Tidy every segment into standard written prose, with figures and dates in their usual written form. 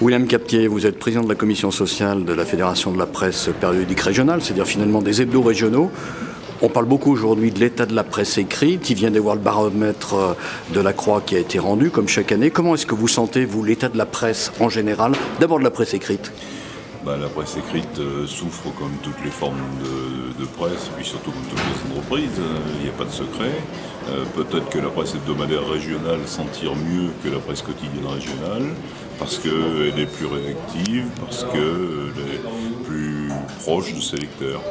William Captier, vous êtes président de la commission sociale de la Fédération de la presse périodique régionale, c'est-à-dire finalement des hebdos régionaux. On parle beaucoup aujourd'hui de l'état de la presse écrite. Il vient d'avoir le baromètre de la Croix qui a été rendu, comme chaque année. Comment est-ce que vous sentez, vous, l'état de la presse en général? D'abord de la presse écrite. La presse écrite souffre comme toutes les formes de presse, et puis surtout comme toutes les entreprises, il n'y a pas de secret. Peut-être que la presse hebdomadaire régionale s'en tire mieux que la presse quotidienne régionale, parce qu'elle est plus réactive, parce qu'elle est plus proche de ses lecteurs.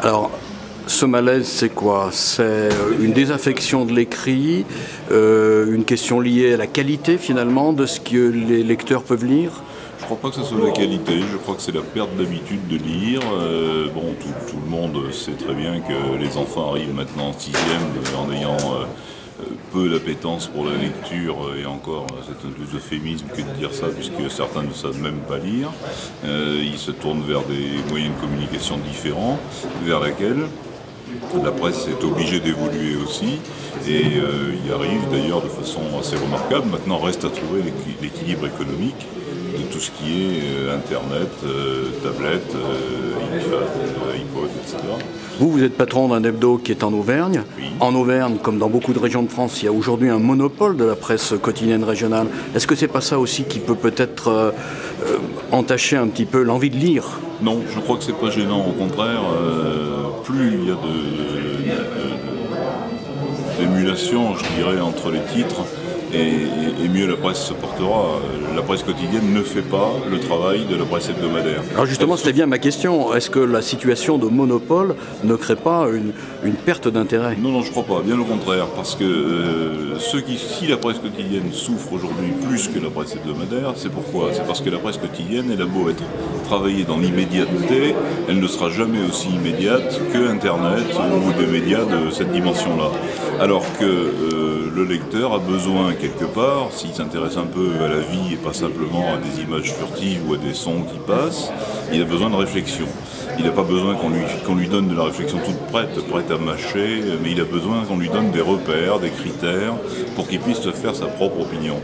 Alors, ce malaise, c'est quoi? C'est une désaffection de l'écrit, une question liée à la qualité finalement de ce que les lecteurs peuvent lire? Je ne crois pas que ce soit la qualité, je crois que c'est la perte d'habitude de lire. Tout le monde sait très bien que les enfants arrivent maintenant en 6e en ayant peu d'appétence pour la lecture, et encore, c'est un peu euphémisme que de dire ça, puisque certains ne savent même pas lire. Ils se tournent vers des moyens de communication différents, vers lesquels la presse est obligée d'évoluer aussi, et y arrive d'ailleurs de façon assez remarquable. Maintenant, reste à trouver l'équilibre économique de tout ce qui est Internet, tablette, iPod, etc. Vous êtes patron d'un hebdo qui est en Auvergne. Oui. En Auvergne, comme dans beaucoup de régions de France, il y a aujourd'hui un monopole de la presse quotidienne régionale. Est-ce que c'est pas ça aussi qui peut peut-être entacher un petit peu l'envie de lire? Non, je crois que c'est pas gênant. Au contraire, plus il y a d'émulation, je dirais, entre les titres, et mieux la presse se portera. La presse quotidienne ne fait pas le travail de la presse hebdomadaire. Alors justement, c'était bien ma question. Est-ce que la situation de monopole ne crée pas une perte d'intérêt? Non, je ne crois pas. Bien au contraire. Parce que si la presse quotidienne souffre aujourd'hui plus que la presse hebdomadaire, c'est pourquoi? C'est parce que la presse quotidienne, elle a beau être travaillée dans l'immédiateté, elle ne sera jamais aussi immédiate que Internet ou des médias de cette dimension-là. Alors que le lecteur a besoin quelque part, s'il s'intéresse un peu à la vie et pas simplement à des images furtives ou à des sons qui passent, il a besoin de réflexion. Il n'a pas besoin qu'on lui donne de la réflexion toute prête à mâcher, mais il a besoin qu'on lui donne des repères, des critères, pour qu'il puisse se faire sa propre opinion.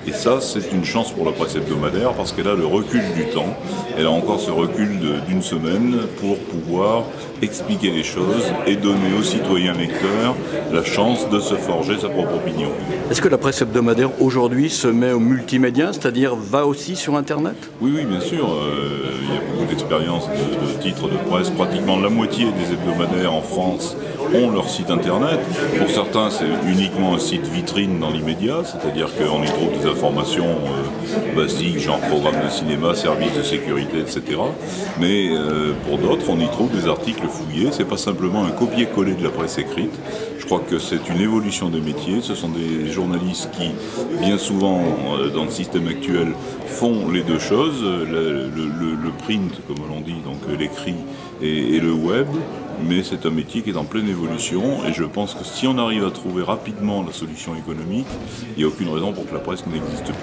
Et ça, c'est une chance pour la presse hebdomadaire, parce qu'elle a le recul du temps, elle a encore ce recul d'une semaine pour pouvoir expliquer les choses et donner aux citoyens lecteurs la chance de se forger sa propre opinion. Est-ce que la presse hebdomadaire aujourd'hui se met au multimédia, c'est-à-dire va aussi sur Internet? Oui, bien sûr. Il y a beaucoup d'expériences de titres de presse. Pratiquement la moitié des hebdomadaires en France ont leur site Internet. Pour certains, c'est uniquement un site vitrine dans l'immédiat, c'est-à-dire qu'on y trouve des informations basiques, genre programme de cinéma, services de sécurité, etc. Mais pour d'autres, on y trouve des articles fouillés. C'est pas simplement un copier-coller de la presse écrite. Je crois que c'est une évolution des métiers. Ce sont des journalistes qui, bien souvent, dans le système actuel, font les deux choses, le print, comme l'on dit, donc l'écrit et le web, mais c'est un métier qui est en pleine évolution, et je pense que si on arrive à trouver rapidement la solution économique, il n'y a aucune raison pour que la presse n'existe plus.